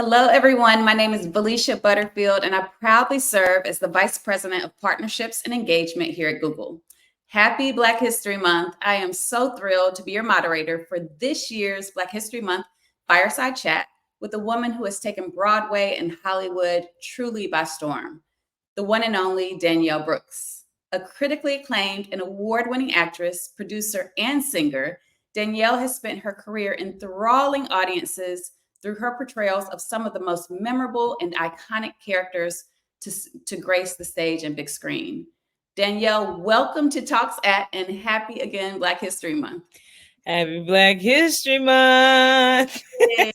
Hello, everyone. My name is Felicia Butterfield, and I proudly serve as the Vice President of Partnerships and Engagement here at Google. Happy Black History Month. I am so thrilled to be your moderator for this year's Black History Month Fireside Chat with a woman who has taken Broadway and Hollywood truly by storm, the one and only Danielle Brooks. A critically acclaimed and award-winning actress, producer, and singer, Danielle has spent her career enthralling audiences through her portrayals of some of the most memorable and iconic characters to grace the stage and big screen. Danielle, welcome to Talks At and happy again Black History Month. Happy Black History Month. Hey.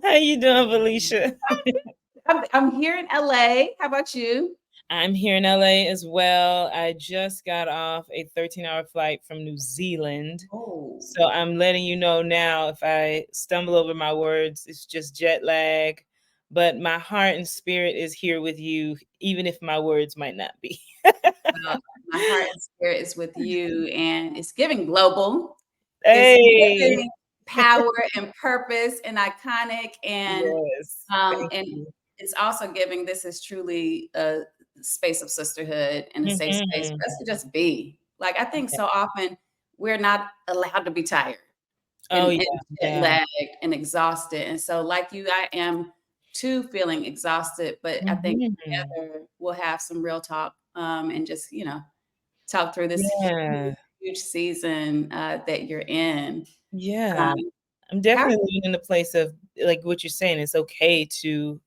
How you doing, Felicia? I'm here in LA. How about you? I'm here in LA as well. I just got off a 13-hour flight from New Zealand. Oh. So I'm letting you know now, if I stumble over my words, it's just jet lag. But my heart and spirit is here with you, even if my words might not be. My heart and spirit is with you, and it's giving global. Hey. It's giving power and purpose and iconic, and yes. And it's also giving, this is truly a space of sisterhood and a safe space for us to just be. Like, I think so often we're not allowed to be tired and lagged and exhausted. And so like you, I am too feeling exhausted, but I think together we'll have some real talk and just, talk through this huge season that you're in. Yeah. I'm definitely in the place of like what you're saying. It's okay to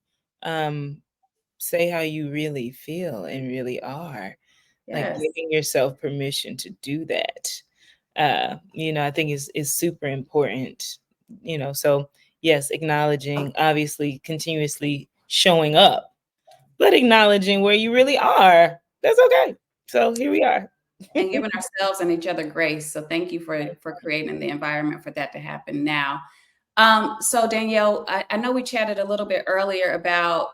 say how you really feel and really are. Like giving yourself permission to do that. I think is super important. So yes, acknowledging, obviously continuously showing up, but acknowledging where you really are. That's okay. So here we are. And giving ourselves and each other grace. So thank you for creating the environment for that to happen now. So Danielle, I know we chatted a little bit earlier about,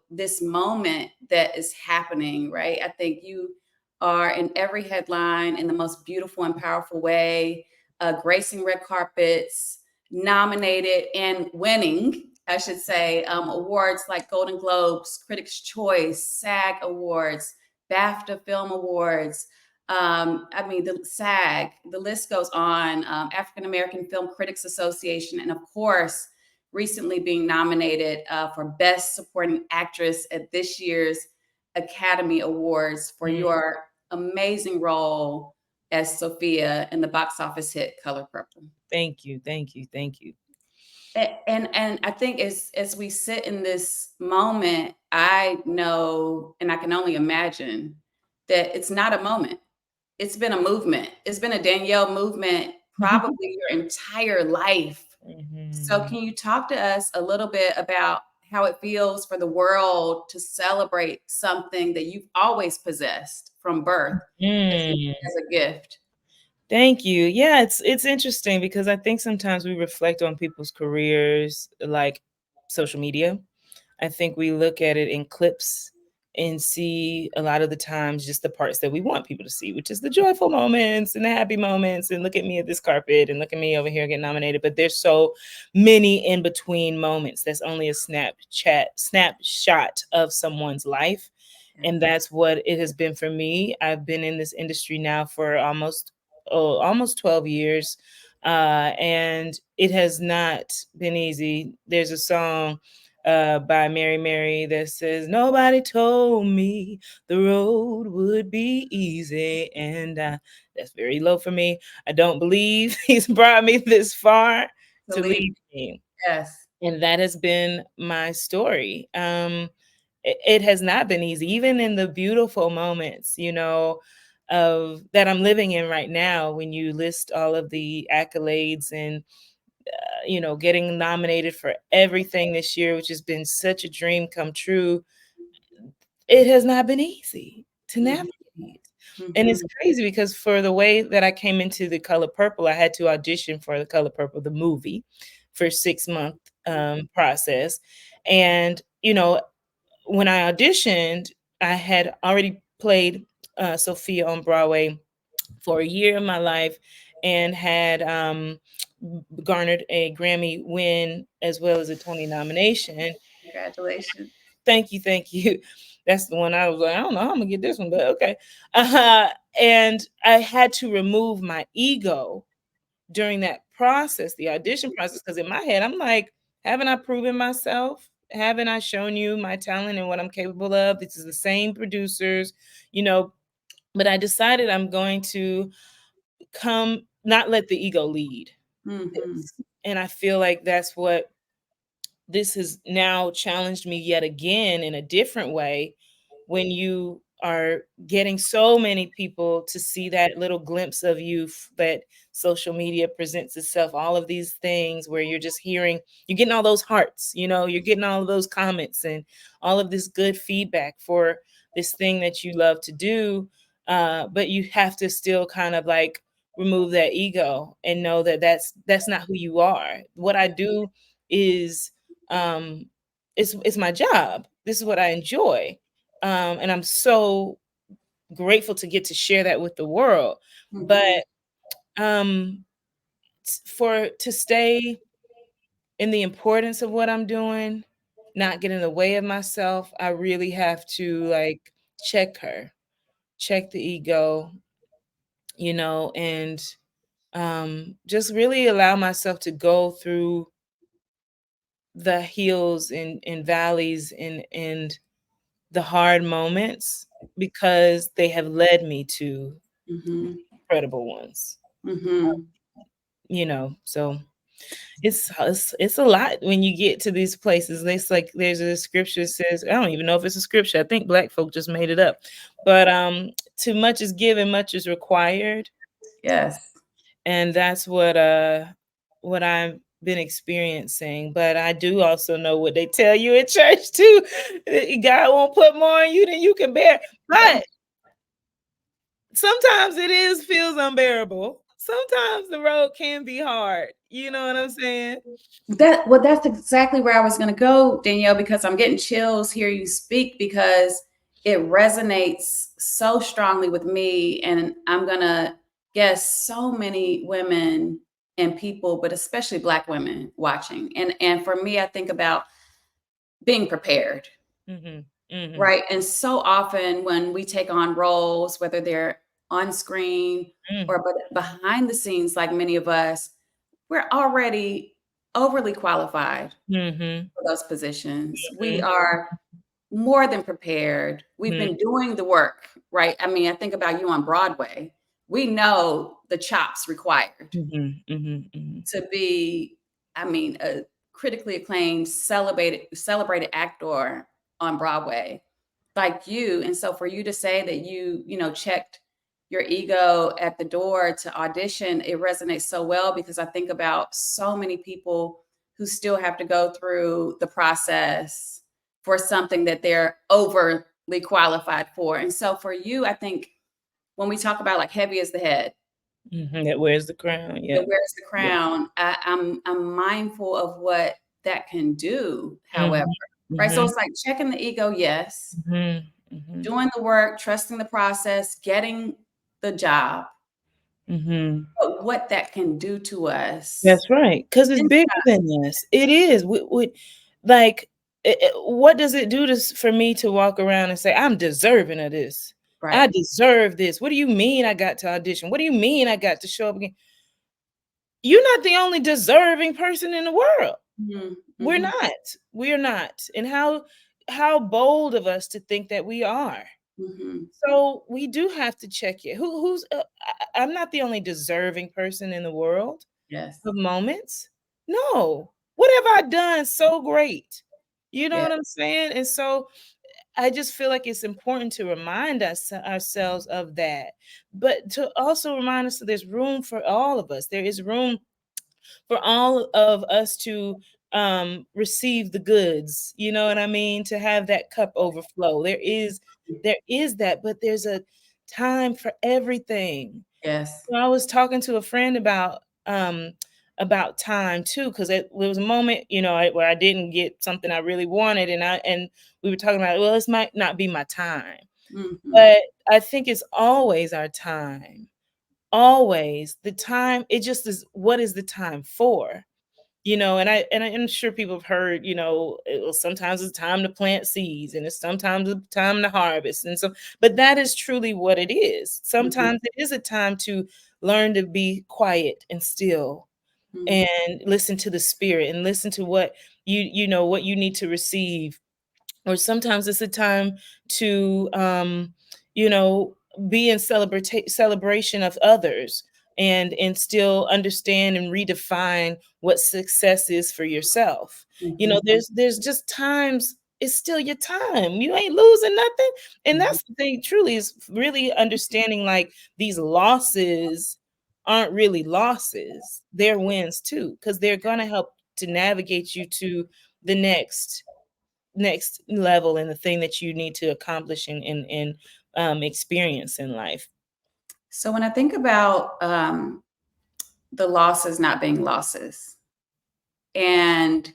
this moment that is happening, right? I think you are in every headline in the most beautiful and powerful way, gracing red carpets, nominated and winning, I should say, awards like Golden Globes, Critics' Choice, SAG Awards, BAFTA Film Awards. The SAG, the list goes on, African American Film Critics Association, and of course, recently being nominated for Best Supporting Actress at this year's Academy Awards for your amazing role as Sofia in the box office hit Color Purple. Thank you, thank you, thank you. And I think as we sit in this moment, I know, and I can only imagine that it's not a moment. It's been a movement. It's been a Danielle movement probably your entire life. So can you talk to us a little bit about how it feels for the world to celebrate something that you've always possessed from birth as a gift? Thank you. Yeah, it's interesting because I think sometimes we reflect on people's careers like social media. I think we look at it in clips and see a lot of the times just the parts that we want people to see, which is the joyful moments and the happy moments, and look at me at this carpet and look at me over here getting nominated. But there's so many in between moments. That's only a snapshot of someone's life. And that's what it has been for me. I've been in this industry now for almost 12 years. And it has not been easy. There's a song by Mary Mary that says, nobody told me the road would be easy. And that's very low for me. I don't believe he's brought me this far to leave me. Yes. And that has been my story. It has not been easy, even in the beautiful moments, of that I'm living in right now. When you list all of the accolades and getting nominated for everything this year, which has been such a dream come true, it has not been easy to navigate. And it's crazy because for the way that I came into The Color Purple, I had to audition for The Color Purple, the movie, for a 6-month process. And, when I auditioned, I had already played Sofia on Broadway for a year of my life and had garnered a Grammy win as well as a Tony nomination. Congratulations. Thank you, thank you. That's the one I was like, I don't know how I'm gonna get this one, but okay. Uh, and I had to remove my ego during that process, the audition process, because in my head, I'm like, haven't I proven myself? Haven't I shown you my talent and what I'm capable of? This is the same producers, you know. But I decided I'm going to not let the ego lead Mhm. this. And I feel like that's what this has now challenged me yet again in a different way when you are getting so many people to see that little glimpse of you that social media presents itself, all of these things where you're just hearing, you're getting all those hearts, you're getting all of those comments and all of this good feedback for this thing that you love to do. But you have to still kind of like remove that ego and know that that's not who you are. What I do is um it's my job. This is what I enjoy. And I'm so grateful to get to share that with the world. Mhm. But um for to stay in the importance of what I'm doing, not get in the way of myself, I really have to like check the ego, and just really allow myself to go through the hills and valleys and the hard moments because they have led me to Mhm. incredible ones, Mhm. so it's a lot when you get to these places. It's like there's a scripture that says, I don't even know if it's a scripture. I think Black folk just made it up. But too much is given, much is required. Yes. And that's what I've been experiencing. But I do also know what they tell you in church too. God won't put more on you than you can bear. But sometimes feels unbearable. Sometimes the road can be hard. You know what I'm saying? That's exactly where I was going to go, Danielle, because I'm getting chills hearing you speak because it resonates so strongly with me, and I'm going to guess so many women and people, but especially Black women watching. And for me, I think about being prepared, Mhm. Mhm. right? And so often when we take on roles, whether they're on screen Mm. or behind the scenes, like many of us, we're already overly qualified Mhm. for those positions. We Mhm. are more than prepared. We've Mhm. been doing the work, right? I mean, I think about you on Broadway. We know the chops required Mhm. Mhm. Mhm. to be, I mean, a critically acclaimed, celebrated actor on Broadway, like you. And so for you to say that checked your ego at the door to audition, it resonates so well because I think about so many people who still have to go through the process for something that they're overly qualified for. And so for you, I think when we talk about like heavy as the head, Mhm. That wears the crown. that Yep. wears the Yep. crown, I'm mindful of what that can do, however, Mhm. right? So Mhm. it's like checking the ego, yes, Mhm. Mhm. doing the work, trusting the process, getting the job, Mhm. but what that can do to us That's right, because it's bigger inside, than this. It is. Like, what does it do for me to walk around and say, I'm deserving of this? I right? deserve this. What do you mean I got to audition? What do you mean I got to show up again? You're not the only deserving person in the world. Mhm, We're mhm, not. We're not. And how bold of us to think that we are. mhm. So we do have to check it. I'm not the only deserving person in the world Yes, of moments. No. What have I done so great? You know yeah, what I'm saying? And so I just feel like it's important to remind ourselves of that, but to also remind us that there's room for all of us. There is room for all of us to receive the goods. You know what I mean? To have that cup overflow. There is that, but there's a time for everything. yes. I was talking to a friend about time too, because there was a moment, where I didn't get something I really wanted, and we were talking about, well, this might not be my time, Mhm, but I think it's always our time. always the time, it just is, what is the time for? I'm sure people have heard, sometimes it's time to plant seeds and it's sometimes it's time to harvest. And so, but that is truly what it is. Mhm, Sometimes it is a time to learn to be quiet and still mhm, and listen to the spirit and listen to what what you need to receive. Or sometimes it's a time to you know be in celebration of others, and still understand and redefine what success is for yourself. mhm, There's just times, it's still your time, you ain't losing nothing. And mhm. that's the thing, truly, is really understanding, like, these losses aren't really losses, they're wins too, because they're going to help to navigate you to the next level, and the thing that you need to accomplish and experience in life. So when I think about the losses not being losses, and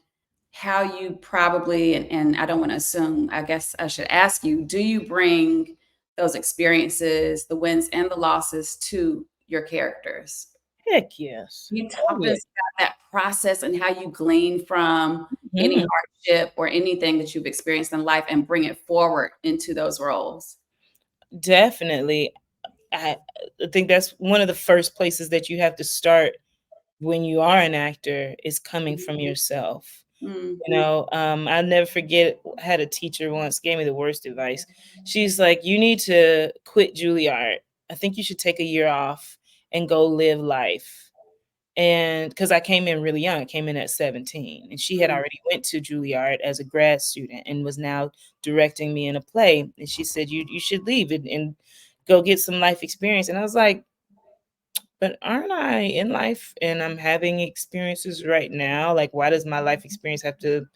how you probably, and I don't want to assume, I guess I should ask you, do you bring those experiences, the wins and the losses, to your characters? Heck yes. Can you Oh, talk to yeah. us about that process and how you glean from any Mhm. hardship or anything that you've experienced in life and bring it forward into those roles? Definitely. I I think that's one of the first places that you have to start when you are an actor, is coming from yourself. Mm, I'll never forget, I had a teacher once gave me the worst advice. She's like, "You need to quit Juilliard. I think you should take a year off and go live life." And because I came in really young, I came in at 17, and she had mm, already went to Juilliard as a grad student and was now directing me in a play. And she said, "You should leave and go get some life experience." And I was like, "But aren't I in life and I'm having experiences right now? Like, why does my life experience have to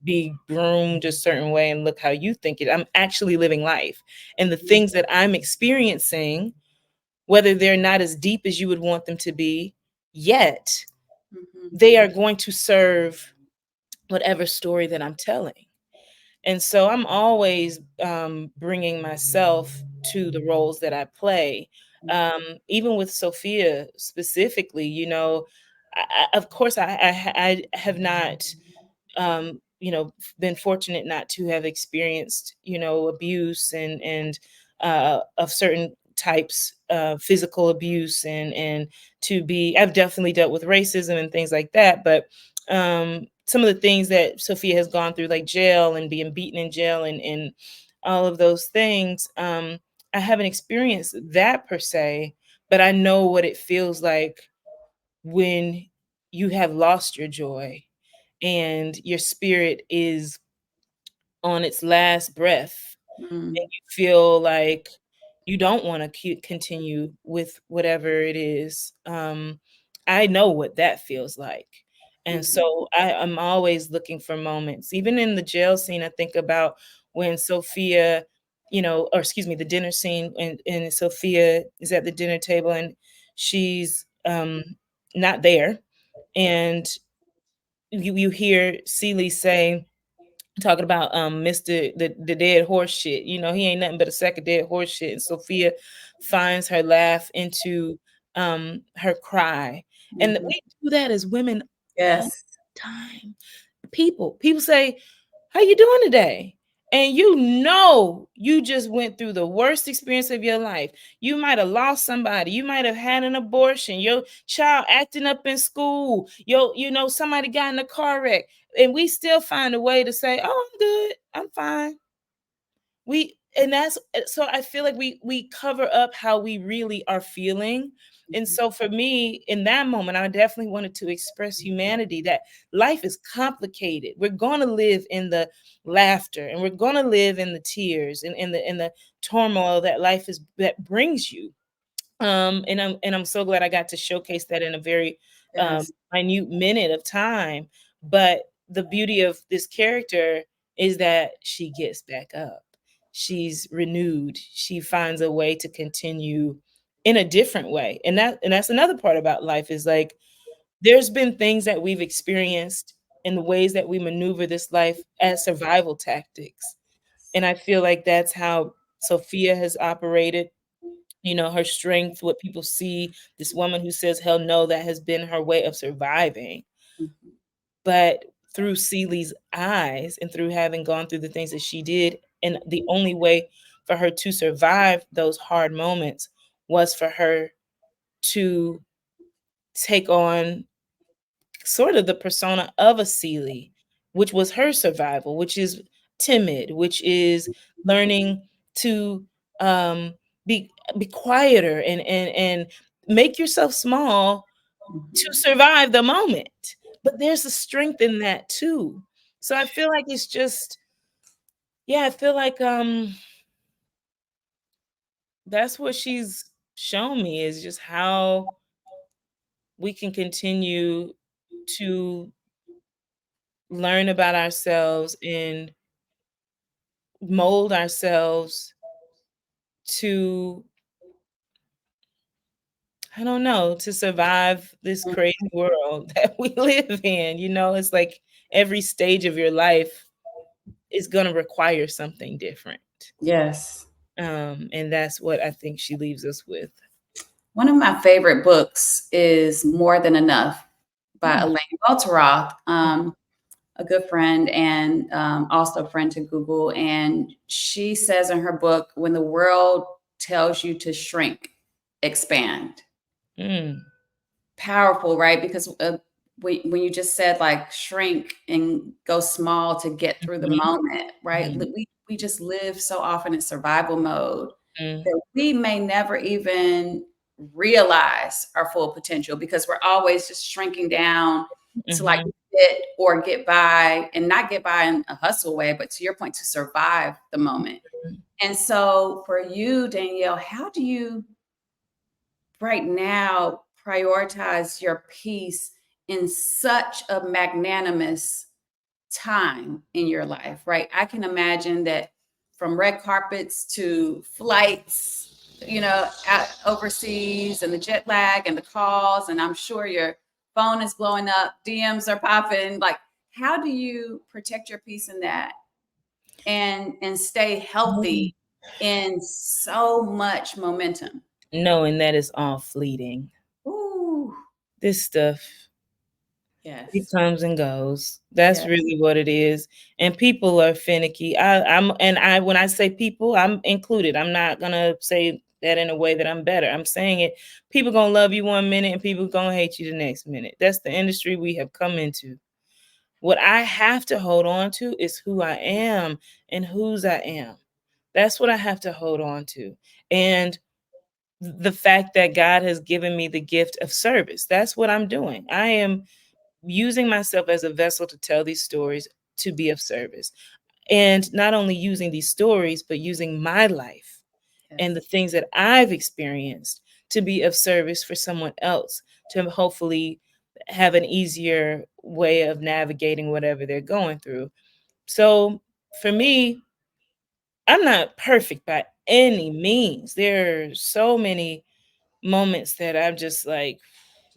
be groomed a certain way and look how you think it? I'm actually living life. And the mm, things that I'm experiencing, whether they're not as deep as you would want them to be yet, mhm, they are going to serve whatever story that I'm telling." And so I'm always bringing myself to the roles that I play. Even with Sophia specifically, of course, I have not been fortunate not to have experienced, abuse and of certain types of physical abuse, and I've definitely dealt with racism and things like that. But some of the things that Sophia has gone through, like jail and being beaten in jail and all of those things, I haven't experienced that per se, but I know what it feels like when you have lost your joy and your spirit is on its last breath, and mm, you feel like you don't want to continue with whatever it is. I know what that feels like. And mhm, so I'm always looking for moments. Even in the jail scene, I think about when Sophia, or excuse me, the dinner scene, and Sophia is at the dinner table and she's not there. And you hear Celie say, talking about Mr. the dead horse shit. He ain't nothing but a sack of dead horse shit. And Sophia finds her laugh into her cry. And mhm. we do that as women all Yes. the time. People say, "How you doing today?" And you just went through the worst experience of your life. You might have lost somebody, you might have had an abortion, your child acting up in school, somebody got in a car wreck, and we still find a way to say, "Oh, I'm good, I'm fine." So I feel like we cover up how we really are feeling. And Mhm, so for me, in that moment, I definitely wanted to express humanity, that life is complicated. We're going to live in the laughter, and we're going to live in the tears, and in the turmoil that life is that brings you. And I'm so glad I got to showcase that in a very yes. minute minute of time. But the beauty of this character is that she gets back up. She's renewed. She finds a way to continue in a different way. And that's another part about life, is like, there's been things that we've experienced in the ways that we maneuver this life as survival tactics. And I feel like that's how Sophia has operated, her strength, what people see, this woman who says hell no, that has been her way of surviving. Mhm. But through Celie's eyes and through having gone through the things that she did, and the only way for her to survive those hard moments was for her to take on sort of the persona of a Celie, which was her survival, which is timid, which is learning to um, be quieter and make yourself small to Mhm. survive the moment. But there's a strength in that too. So I feel like it's just, yeah, I feel like that's what she's shown me, is just how we can continue to learn about ourselves and mold ourselves to, I don't know, to survive this crazy world that we live in. It's like every stage of your life is going to require something different. Yes. And that's what I think she leaves us with. One of my favorite books is More Than Enough by Mm, Elaine Welteroth, mm, a good friend and also a friend to Google. And she says in her book, when the world tells you to shrink, expand. mm, Powerful, right? Because when you just said like shrink and go small to get through the mhm, moment, right? mhm, We just live so often in survival mode mm, that we may never even realize our full potential because we're always just shrinking down to like mhm. get or get by, and not get by in a hustle way, but to your point, to survive the moment. And so for you, Danielle, how do you right now prioritize your peace in such a magnanimous time in your life, right? I can imagine that from red carpets to flights, out overseas, and the jet lag and the calls, and I'm sure your phone is blowing up, DMs are popping. Like, how do you protect your peace in that and stay Mm. healthy in so much momentum? Knowing that it's all fleeting. Ooh, This stuff, it yes, comes and goes. That's yes. really what it is. And people are finicky. When I say people, I'm included. I'm not gonna say that in a way that I'm better. I'm saying it. People gonna love you one minute and people gonna hate you the next minute. That's the industry we have come into. What I have to hold on to is who I am and whose I am. That's what I have to hold on to. And the fact that God has given me the gift of service. That's what I'm doing. I am using myself as a vessel to tell these stories, to be of service. And not only using these stories, but using my life and the Yes. things that I've experienced to be of service for someone else, to hopefully have an easier way of navigating whatever they're going through. So for me, I'm not perfect by any means. There are so many moments that I'm just like,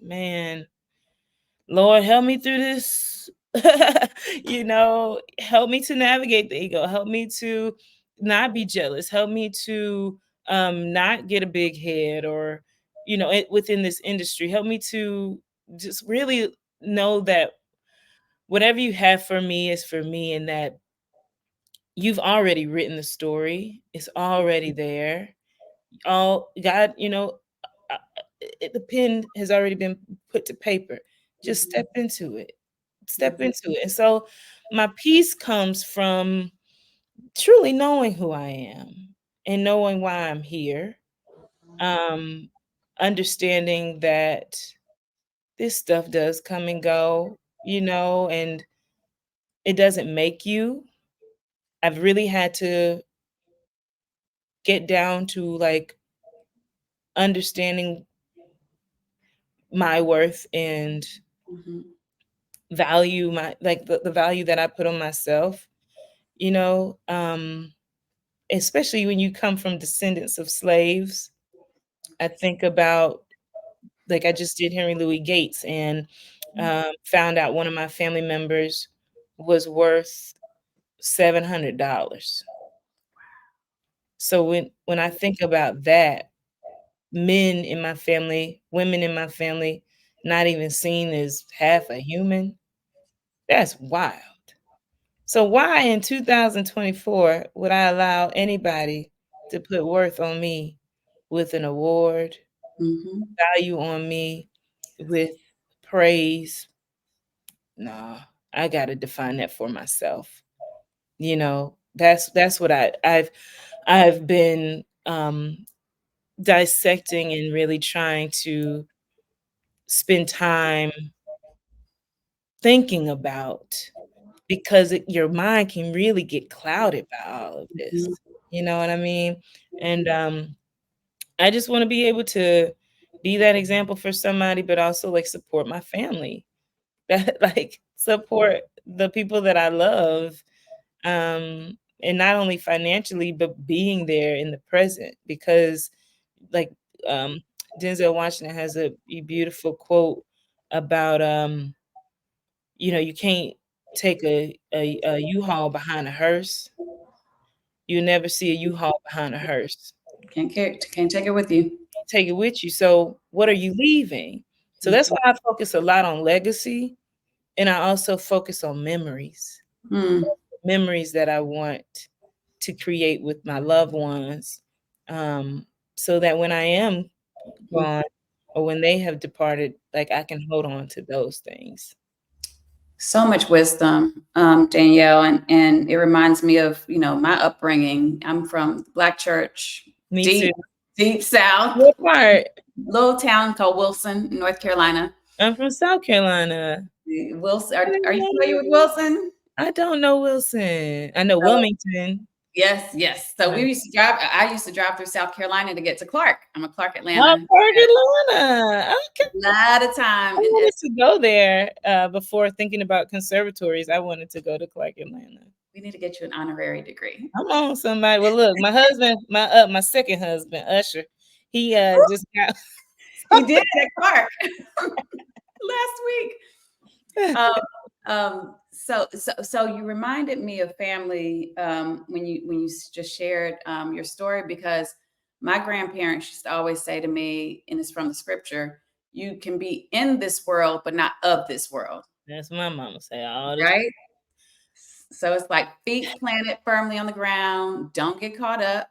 man, Lord, help me through this. Help me to navigate the ego. Help me to not be jealous. Help me to not get a big head, or, within this industry. Help me to just really know that whatever you have for me is for me, and that you've already written the story. It's already there. All God, the pen has already been put to paper. Just Mhm, step into it. Step mhm, into it. And so my peace comes from truly knowing who I am and knowing why I'm here. Um, Understanding that this stuff does come and go, and it doesn't make you. I've really had to get down to like understanding my worth and mhm. value my, like, the value that I put on myself, you know, um, especially when you come from descendants of slaves. I think about, like, I just did Henry Louis Gates, and found out one of my family members was worth $700. So when I think about that, men in my family, women in my family, not even seen as half a human. That's wild. So why in 2024 would I allow anybody to put worth on me with an award, Mhm. value on me with praise? Nah, I got to define that for myself. You know, that's what I've been dissecting and really trying to spend time thinking about, because your mind can really get clouded by all of this. Mhm. You know what I mean? And I just want to be able to be that example for somebody, but also like support my family, that like support the people that I love, and not only financially, but being there in the present. Because like um, Denzel Washington has a beautiful quote about you can't take a U-Haul behind a hearse. You never see a U-Haul behind a hearse. Can't take it with you. Take it with you. So what are you leaving? So that's Mhm. why I focus a lot on legacy, and I also focus on memories. Mm. Memories that I want to create with my loved ones, so that when I am gone or when they have departed, like I can hold on to those things. So much wisdom, Danielle, and it reminds me of my upbringing. I'm from Black church, Me too. deep deep South, What part? little town called Wilson, North Carolina. I'm from South Carolina. Wilson, are you familiar with Wilson? I don't know Wilson. I know Wilmington. Yes, yes. So we used to drive. I used to drive through South Carolina to get to Clark. I'm a Clark, Oh, Atlanta. Park Atlanta. Okay. A lot of I time, and wanted to go there before thinking about conservatories. I wanted to go to Clark Atlanta. we need to get you an honorary degree. Come on, somebody. Well, look, my husband, my second husband, Usher, he just got. He did at Clark last week. Um, so you reminded me of family when you just shared your story, because my grandparents used to always say to me, and it's from the scripture, you can be in this world but not of this world, That's my mama say all the time. right? So it's like feet planted firmly on the ground, don't get caught up.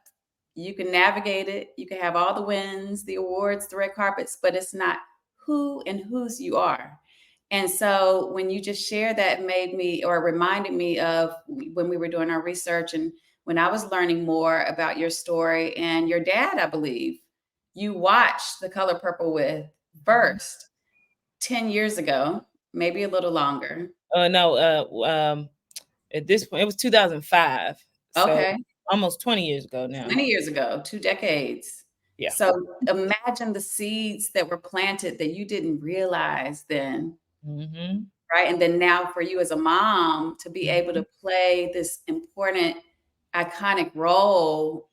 You can navigate it, you can have all the wins, the awards, the red carpets, but it's not who and whose you are. And so when you just shared that, made me, or reminded me of when we were doing our research and when I was learning more about your story and your dad, I believe you watched The Color Purple with first 10 years ago, maybe a little longer. Oh no, at this point it was 2005, so Okay. almost 20 years ago now. 20 years ago, 2 decades. Yeah. So imagine the seeds that were planted that you didn't realize then, Hmm. right? And then now for you as a mom to be able Hmm. to play this important, iconic role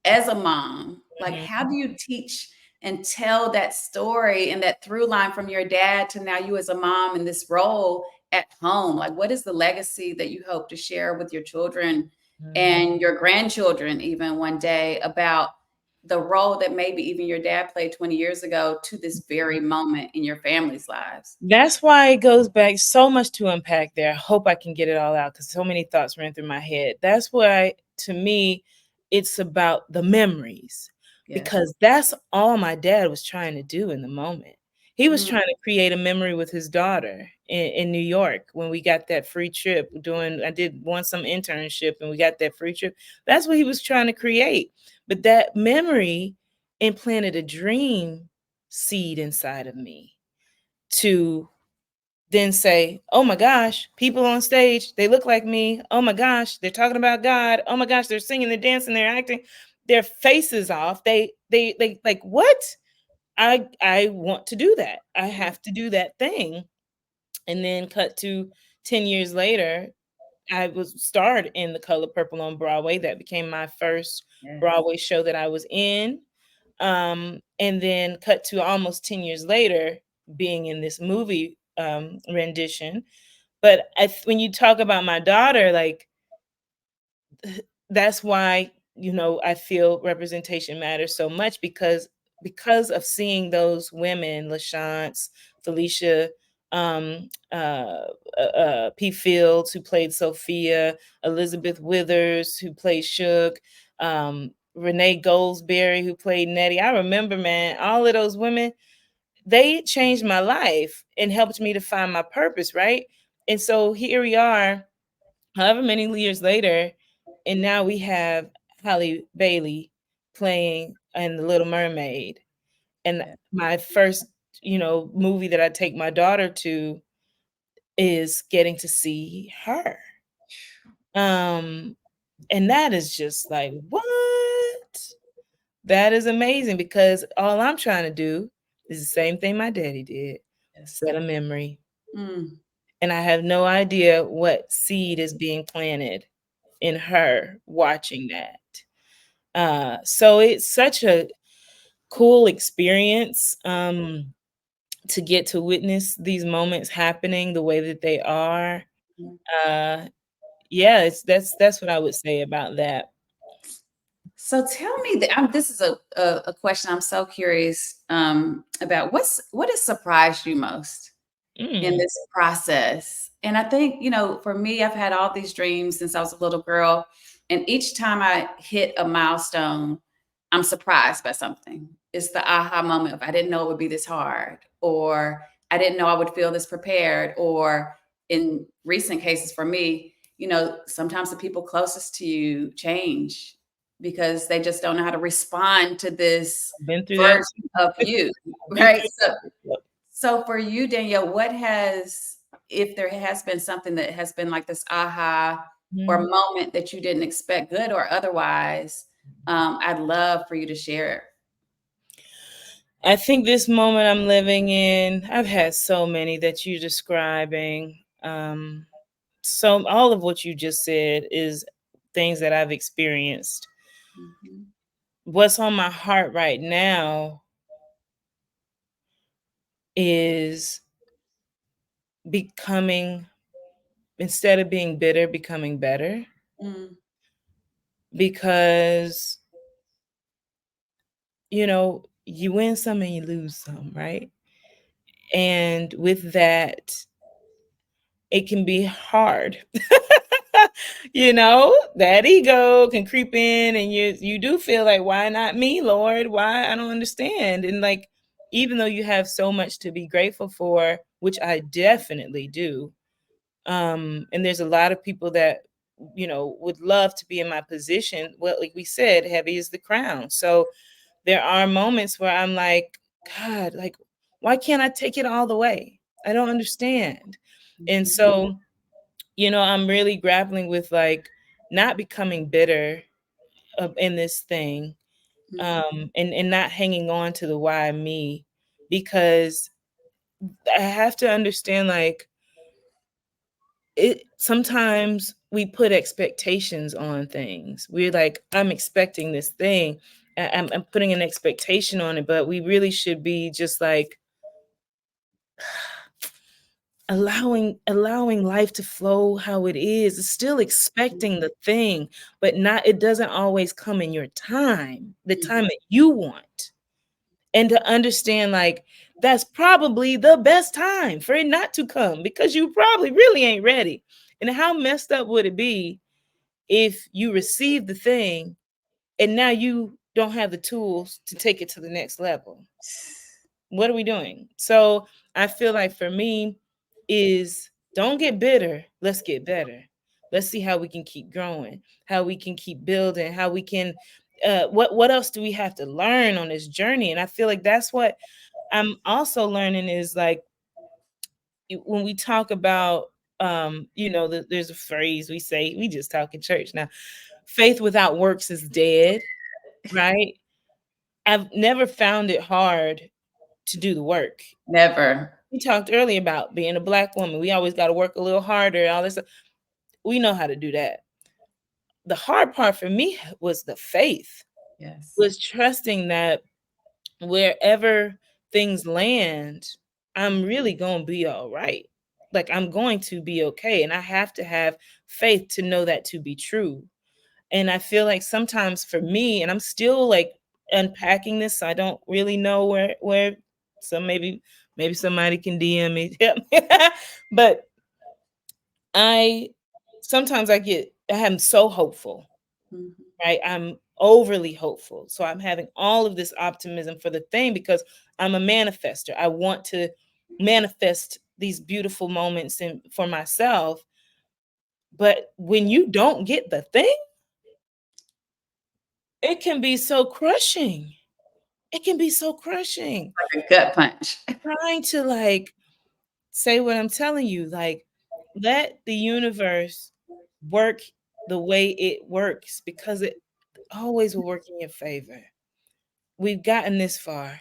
as a mom, like how Hmm. do you teach and tell that story and that through line from your dad to now you as a mom in this role at home? Like, what is the legacy that you hope to share with your children and your grandchildren, even one day, about the role that maybe even your dad played 20 years ago to this very moment in your family's lives? That's why it goes back so much to unpack there. I hope I can get it all out because so many thoughts ran through my head. That's why, to me, it's about the memories, Yes. because that's all my dad was trying to do in the moment. He was Mm, trying to create a memory with his daughter in New York when we got that free trip. I did some internship and we got that free trip. That's what he was trying to create. But that memory implanted a dream seed inside of me to then say, "Oh my gosh, people on stage, they look like me. Oh my gosh, they're talking about God. Oh my gosh, they're singing, they're dancing, they're acting their faces off. They like what? I want to do that. I have to do that thing." And then cut to 10 years later, I was starred in The Color Purple on Broadway. That became my first yes. Broadway show that I was in. And then cut to almost 10 years later being in this movie rendition. But when you talk about my daughter, like that's why I feel representation matters so much, because because of seeing those women, LaChance, Felicia, P. Fields, who played Sophia, Elizabeth Withers, who played Shook, Renee Goldsberry, who played Nettie. I remember, man, all of those women, they changed my life and helped me to find my purpose, right? And so here we are, however many years later, and now we have Halle Bailey playing in The Little Mermaid. And Yeah. my first, movie that I take my daughter to is getting to see her. Um, and that is just like, what? That is amazing, because all I'm trying to do is the same thing my daddy did, Yes. set a memory. Mm. And I have no idea what seed is being planted in her watching that. So it's such a cool experience, to get to witness these moments happening the way that they are. Mm. Uh, yeah, that's what I would say about that. So tell me that this is a question I'm so curious about. What has surprised you most in Mm, this process? And I think, for me, I've had all these dreams since I was a little girl. And each time I hit a milestone, I'm surprised by something. It's the aha moment of I didn't know it would be this hard, or I didn't know I would feel this prepared, or in recent cases for me, sometimes the people closest to you change because they just don't know how to respond to this I've been through that version of you, I've been right? through that. So for you, Danielle, if there has been something that has been like this aha or Mhm. moment that you didn't expect, good or otherwise, I'd love for you to share. I think this moment I'm living in, I've had so many that you're describing. So all of what you just said is things that I've experienced. Mhm. What's on my heart right now is becoming, instead of being bitter, becoming better. Mm, Because, you win some and you lose some, right? And with that, it can be hard. That ego can creep in, and you do feel like, why not me, Lord? Why? I don't understand. And like, even though you have so much to be grateful for, which I definitely do, and there's a lot of people that would love to be in my position. Well, like we said, heavy is the crown. So there are moments where I'm like, God, like, why can't I take it all the way? I don't understand. And mhm, so, I'm really grappling with like not becoming bitter in this thing, mhm, and not hanging on to the why me, because I have to understand, like, it sometimes we put expectations on things. We're like, I'm expecting this thing. I'm putting an expectation on it, but we really should be just like allowing life to flow how it is. It's still expecting the thing, but not, it doesn't always come in your time, the time mhm. that you want. And to understand, like, that's probably the best time for it not to come, because you probably really ain't ready. And how messed up would it be if you receive the thing and now you don't have the tools to take it to the next level? What are we doing? So I feel like for me is, don't get bitter. Let's get better. Let's see how we can keep growing, how we can keep building, how we can, what else do we have to learn on this journey? And I feel like that's what I'm also learning is like, when we talk about, there's a phrase we say, we just talk in church now, faith without works is dead, right? I've never found it hard to do the work. Never. We talked earlier about being a Black woman. We always got to work a little harder, all this stuff. We know how to do that. The hard part for me was the faith, Yes. was trusting that wherever things land, I'm really going to be all right. Like, I'm going to be okay. And I have to have faith to know that to be true. And I feel like sometimes for me, and I'm still like unpacking this. I don't really know where so maybe somebody can DM me. Help me. But I sometimes I am so hopeful, Mhm. right? I'm overly hopeful. So I'm having all of this optimism for the thing because I'm a manifester. I want to manifest these beautiful moments for myself. But when you don't get the thing, it can be so crushing. It can be so crushing. Like a gut punch. Trying to like say what I'm telling you, like let the universe work the way it works because it always will work in your favor. We've gotten this far.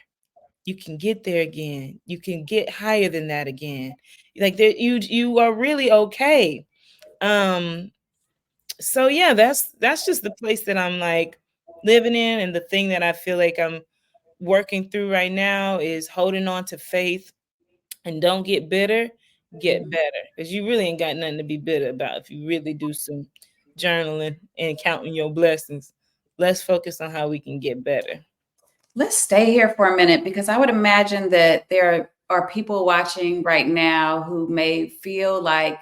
You can get there again. You can get higher than that again. Like there, you are really okay. Um, so yeah, that's just the place that I'm like living in, and the thing that I feel like I'm working through right now is holding on to faith and don't get bitter, get Mhm. better. Because you really ain't got nothing to be bitter about if you really do some journaling and counting your blessings. Let's focus on how we can get better. Let's stay here for a minute because I would imagine that there are people watching right now who may feel like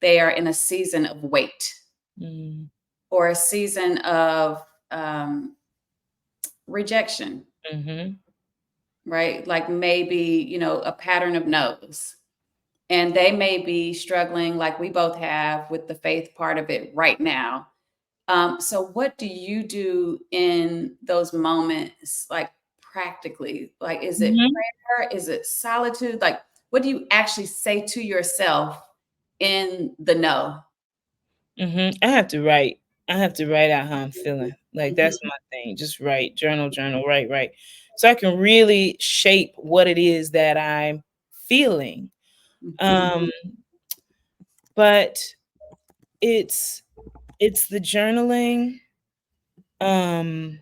they are in a season of wait Mm, or a season of um, rejection, mhm, right? Like maybe, a pattern of no's. And they may be struggling, like we both have, with the faith part of it right now. So, what do you do in those moments, like practically? Like, is it mhm, prayer? Is it solitude? Like, what do you actually say to yourself in the no? mhm. I have to write out how I'm feeling. Like that's Mhm, my thing. Just write, journal, write. So I can really shape what it is that I'm feeling. mhm, Um, but it's it's the journaling, um,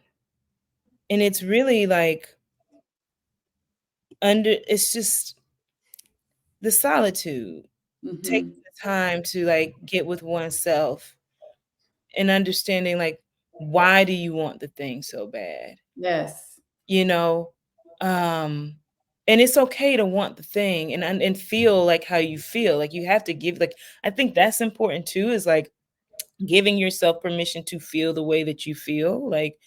and it's really like it's just the solitude, taking mhm. the time to like get with oneself and understanding like why do you want the thing so bad? Yes. You know? Um, and it's okay to want the thing and feel like how you feel. Like you have to give like I think that's important too, is like giving yourself permission to feel the way that you feel. Like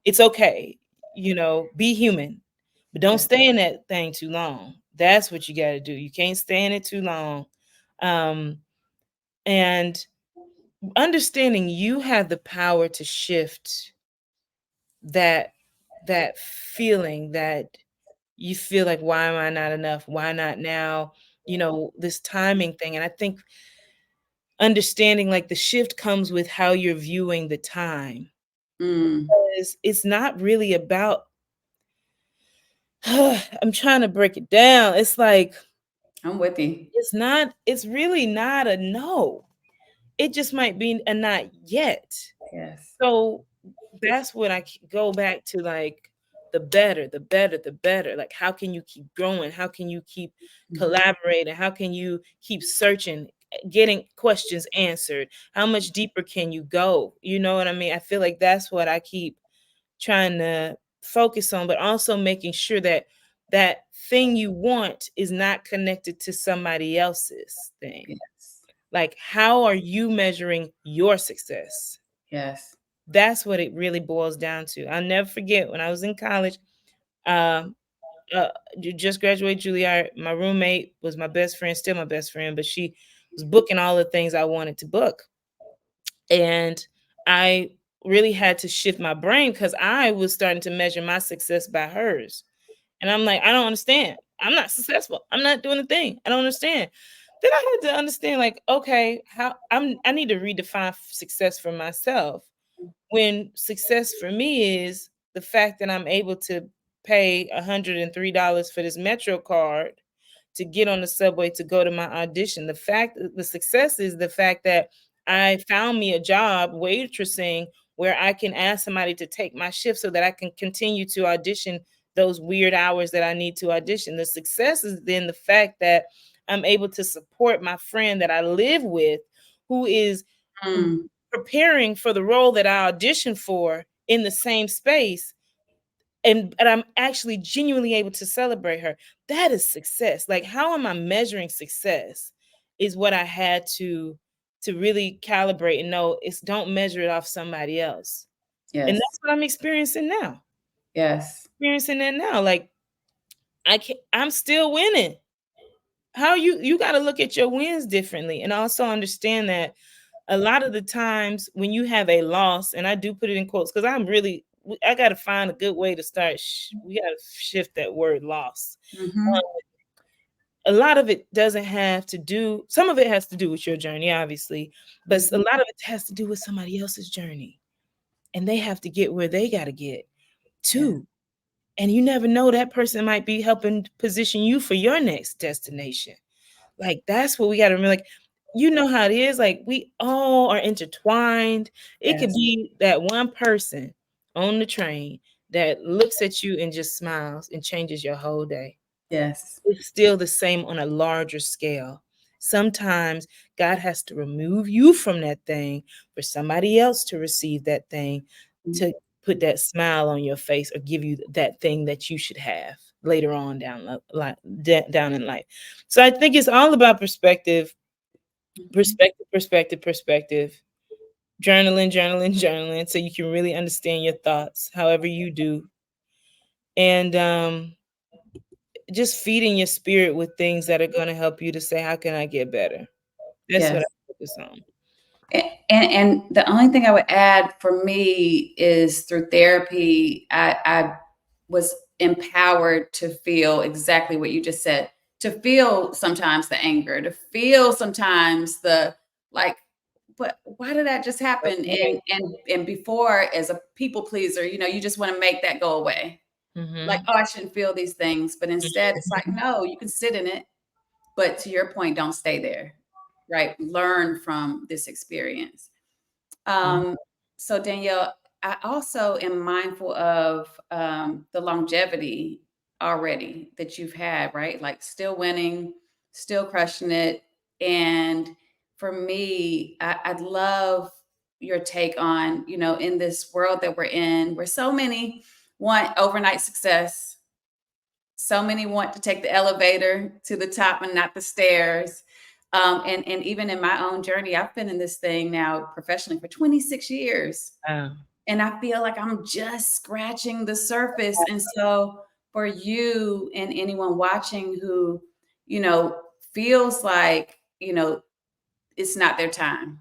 it's okay, be human, but don't Yes. stay in that thing too long. That's what you got to do. You can't stay in it too long. Um, and understanding you have the power to shift that that feeling that you feel like, why am I not enough? Why not now? This timing thing. And I think understanding like the shift comes with how you're viewing the time. Mm, Because it's not really about I'm trying to break it down. It's like I'm with you. it's really not a no. It just might be a not yet. Yes. So that's what go back to, like the better, the better, the better. Like how can you keep growing? How can you keep Mhm. collaborating? How can you keep searching, getting questions answered? How much deeper can you go? You know what I mean? I feel like that's what I keep trying to focus on, but also making sure that that thing you want is not connected to somebody else's thing. Yes. Like, how are you measuring your success? Yes. That's what it really boils down to. I'll never forget when I was in college. Um, just graduated Juilliard. My roommate was my best friend, still my best friend, but she was booking all the things I wanted to book. And I really had to shift my brain because I was starting to measure my success by hers. And I'm like, I don't understand. I'm not successful. I'm not doing the thing. I don't understand. Then I had to understand, like, okay, I need to redefine success for myself. When success for me is the fact that I'm able to pay $103 for this Metro card to get on the subway to go to my audition. The success is the fact that I found me a job waitressing where I can ask somebody to take my shift so that I can continue to audition those weird hours that I need to audition. The success is then the fact that I'm able to support my friend that I live with who is Mm, preparing for the role that I auditioned for in the same space, and I'm actually genuinely able to celebrate her. That is success. Like, how am I measuring success is what I had to really calibrate and know it's don't measure it off somebody else. And Yes. that's what I'm experiencing now. Yes. Experiencing that now. Like I'm still winning. How you got to look at your wins differently and also understand that a lot of the times when you have a loss, and I do put it in quotes because I got to find a good way to start. We got to shift that word loss. Mm-hmm. A lot of it doesn't have to do, some of it has to do with your journey, obviously, but a Mm-hmm. lot of it has to do with somebody else's journey. And they have to get where they got to get Yeah. to. And you never know, that person might be helping position you for your next destination. Like, that's what we got to remember. Like, you know how it is. Like, we all are intertwined. It could Yes. be that one person on the train that looks at you and just smiles and changes your whole day. Yes. It's still the same on a larger scale. Sometimes God has to remove you from that thing for somebody else to receive that thing, to put that smile on your face or give you that thing that you should have later on down in life. So I think it's all about perspective, Mhm. perspective, perspective, perspective. Journaling, journaling, journaling, so you can really understand your thoughts, however you do, and just feeding your spirit with things that are going to help you to say, how can I get better? That's what Yes. I focus on. And the only thing I would add for me is through therapy, I was empowered to feel exactly what you just said, to feel sometimes the anger, to feel sometimes the like, but why did that just happen? Right. And before, as a people pleaser, you just want to make that go away. Like, Mhm. oh, I shouldn't feel these things. But instead, it's like, Mhm. no, you can sit in it. But to your point, don't stay there, right? Learn from this experience. Mhm. Um, so Danielle, I also am mindful of the longevity already that you've had, right? Like still winning, still crushing it. And for me, I'd love your take on, in this world that we're in, where so many want overnight success, so many want to take the elevator to the top and not the stairs. And even in my own journey, I've been in this thing now professionally for 26 years. Wow. And I feel like I'm just scratching the surface. And so for you and anyone watching who, you know, feels like, it's not their time,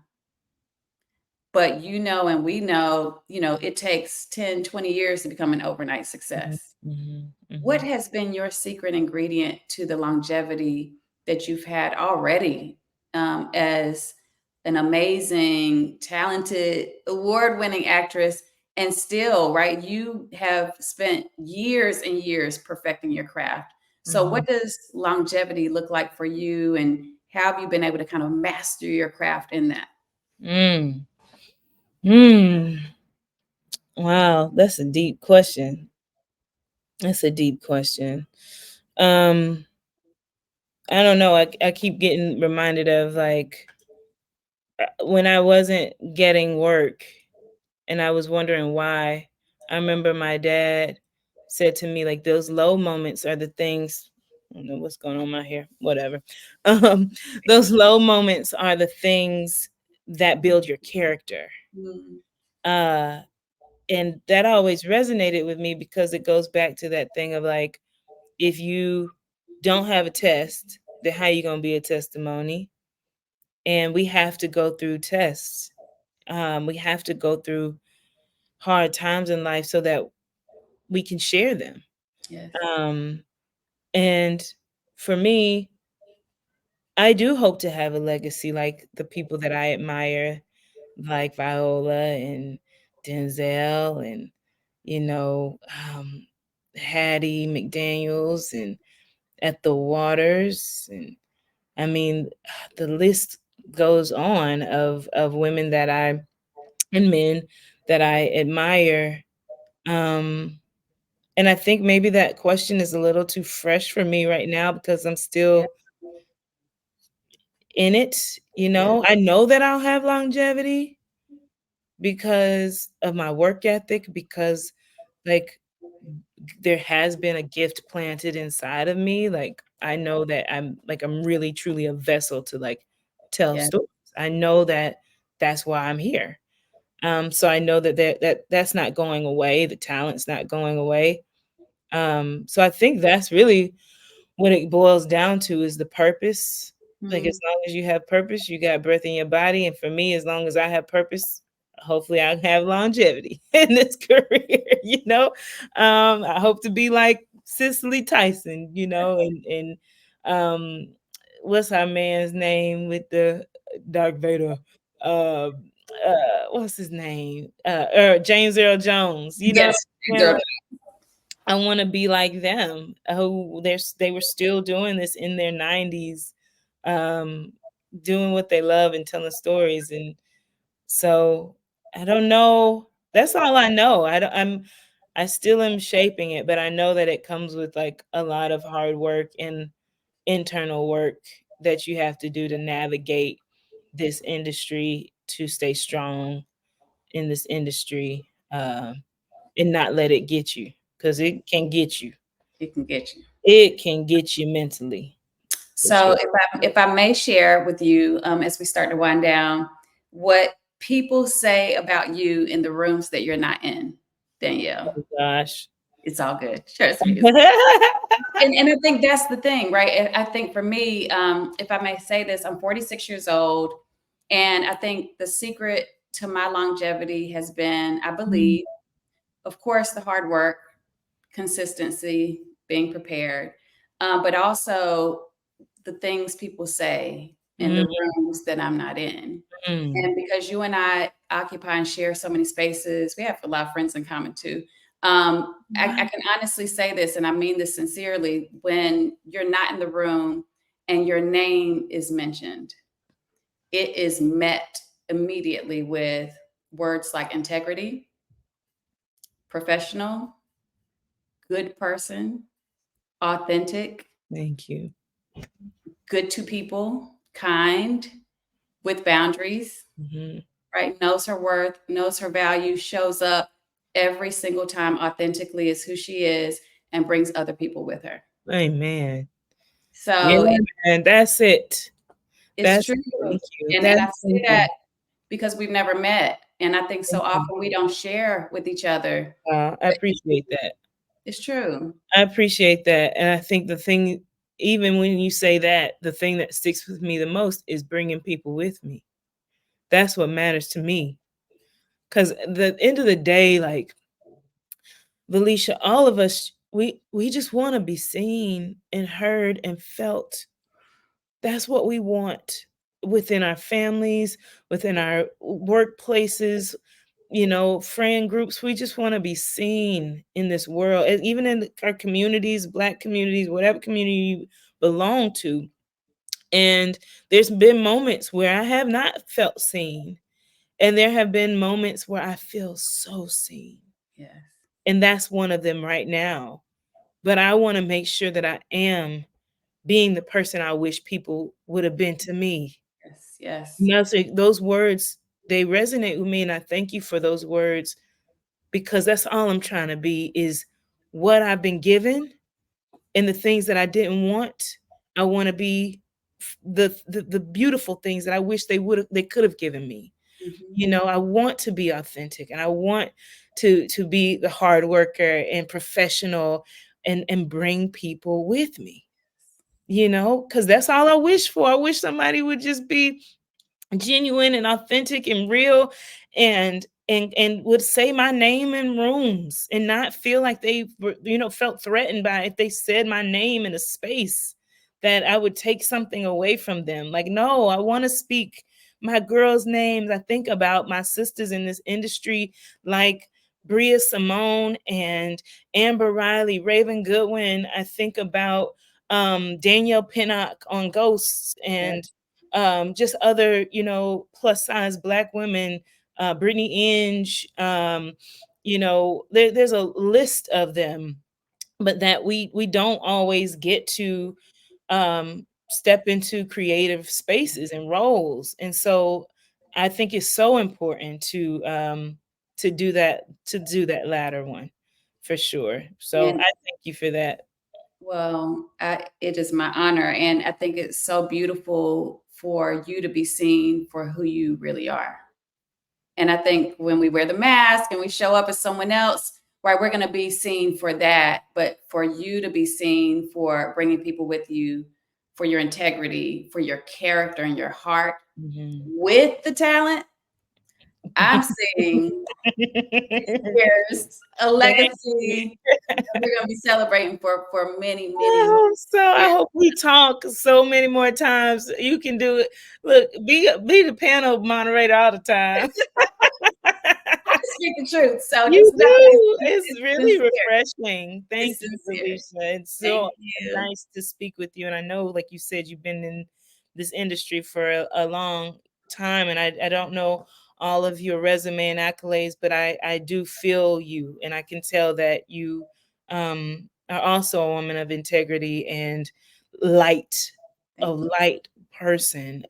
but and we know, it takes 10, 20 years to become an overnight Mhm. success. Mhm. What Mhm. has been your secret ingredient to the longevity that you've had already, as an amazing, talented, award-winning actress, and still, right, you have spent years and years perfecting your craft. So Mhm. what does longevity look like for you, and how have you been able to kind of master your craft in that? Mm. Mm. Wow, that's a deep question. That's a deep question. Um, I don't know. I keep getting reminded of like when I wasn't getting work and I was wondering why. I remember my dad said to me, like, those low moments are the things. I don't know what's going on in my hair, whatever. Um, those low moments are the things that build your character. Mm, Uh, and that always resonated with me because it goes back to that thing of like, if you don't have a test, then how you gonna be a testimony? And we have to go through tests. We have to go through hard times in life so that we can share them. yes. Um, and for me, I do hope to have a legacy like the people that I admire, like Viola and Denzel and, you know, Hattie McDaniels and at the Waters. And I mean, the list goes on of women that I and men that I admire. Um, and I think maybe that question is a little too fresh for me right now because I'm Yeah. still in it, you Yeah. know? I know that I'll have longevity because of my work ethic, because, like, there has been a gift planted inside of me. Like, I know that I'm really truly a vessel to, like, tell Yeah. stories. I know that that's why I'm here. So I know that that's not going away, the talent's not going away. So I think that's really what it boils down to, is the purpose. Like, as Mhm. long as you have purpose, you got breath in your body, and for me, as long as I have purpose, hopefully I have longevity in this career, you know? I hope to be like Cicely Tyson, and what's our man's name with the Dark Vader? Uh, what's his name? James Earl Jones, Yes. like, I wanna be like them, who they were still doing this in their 90s, um, doing what they love and telling stories, and so, I don't know. That's all I know. I still am shaping it, but I know that it comes with, like, a lot of hard work and internal work that you have to do to navigate this industry, to stay strong in this industry, and not let it get you, because it can get you. It can get you. It can get you mentally, for So sure. if I may share with you, as we start to wind down, what people say about you in the rooms that you're not in, Danielle. Oh gosh. It's all good. Trust me. And I think that's the thing, right? And I think for me, if I may say this, I'm 46 years old, and I think the secret to my longevity has been, I Mm, believe, of course, the hard work, consistency, being prepared, but also the things people say in the mm, rooms that I'm not in. mm, And because you and I occupy and share so many spaces, we have a lot of friends in common too. I can honestly say this, and I mean this sincerely: when you're not in the room and your name is mentioned, it is met immediately with words like integrity, professional, good person, authentic, thank you. good to people, kind, with boundaries, Mhm. right? Knows her worth, knows her value, shows up every single time authentically as who she is, and brings other people with her. Amen. Yeah, So man, that's it. it's That's true. Thank you. And I That's say something. that because we've never met. And I think so Thank you. often we don't share with each other. I appreciate that. It's true. I appreciate that, and I think the thing, even when you say that, the thing that sticks with me the most is bringing people with me. That's what matters to me. Because at the end of the day, like, Felicia, all of us, we just wanna be seen and heard and felt. That's what we want within our families, within our workplaces, friend groups. We just wanna be seen in this world, and even in our communities, Black communities, whatever community you belong to. And there's been moments where I have not felt seen, and there have been moments where I feel so seen, Yes. and that's one of them right now. But I wanna make sure that I am being the person I wish people would have been to me. Yes. Yes. No, so those words, they resonate with me, and I thank you for those words, because that's all I'm trying to be, is what I've been given and the things that I didn't want. I wanna be the beautiful things that I wish they could have given me. Mhm. I want to be authentic, and I want to be the hard worker and professional, and bring people with me, because that's all I wish for. I wish somebody would just be genuine and authentic and real, and would say my name in rooms and not feel like they were, felt threatened by if they said my name in a space, that I would take something away from them. Like, no, I want to speak my girls' names. I think about my sisters in this industry, like Bria Simone and Amber Riley, Raven Goodwin. I think about Danielle Pinnock on Ghosts, Yeah. and just other, plus size Black women, Brittany Inge, there's a list of them, but that we don't always get to step into creative spaces and roles. And so I think it's so important to do that latter one, for sure. So And I thank you for that. well, it is my honor. And I think it's so beautiful for you to be seen for who you really are. And I think when we wear the mask and we show up as someone else, right, we're going to be seen for that. But for you to be seen for bringing people with you, for your integrity, for your character and your heart Mhm. with the talent, I'm seeing years, a Thank you. legacy that we're going to be celebrating for many, I many hope so. I years. hope we talk so many more times. You can do it. Look, be the panel moderator all the time. I just speak the truth. So You just know do. It's it's really sincere. refreshing. Thank It's you, sincere. Felicia. It's Thank so you. nice to speak with you. And I know, like you said, you've been in this industry for a long time. And I don't know all of your resume and accolades, but I do feel you. And I can tell that you are also a woman of integrity and light, a Thank you. light person,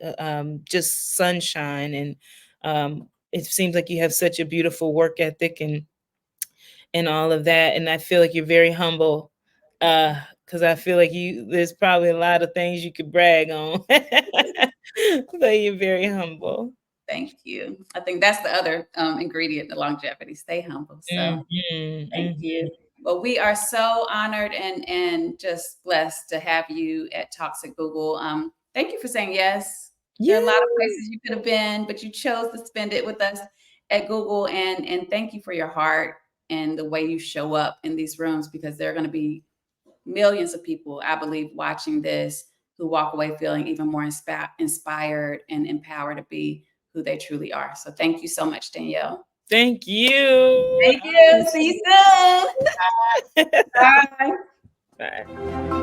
just sunshine. And it seems like you have such a beautiful work ethic and all of that. And I feel like you're very humble. Because I feel like there's probably a lot of things you could brag on. But you're very humble. Thank you. I think that's the other ingredient to longevity. Stay humble. So Mhm, thank you. mhm. Well, we are so honored and just blessed to have you at Talks at Google. Thank you for saying yes. There are a Yeah. lot of places you could have been, but you chose to spend it with us at Google. And thank you for your heart and the way you show up in these rooms, because there are going to be millions of people, I believe, watching this who walk away feeling even more inspired and empowered to be who they truly are. So thank you so much, Danielle. Thank you. Thank you. See you soon. Bye. Bye.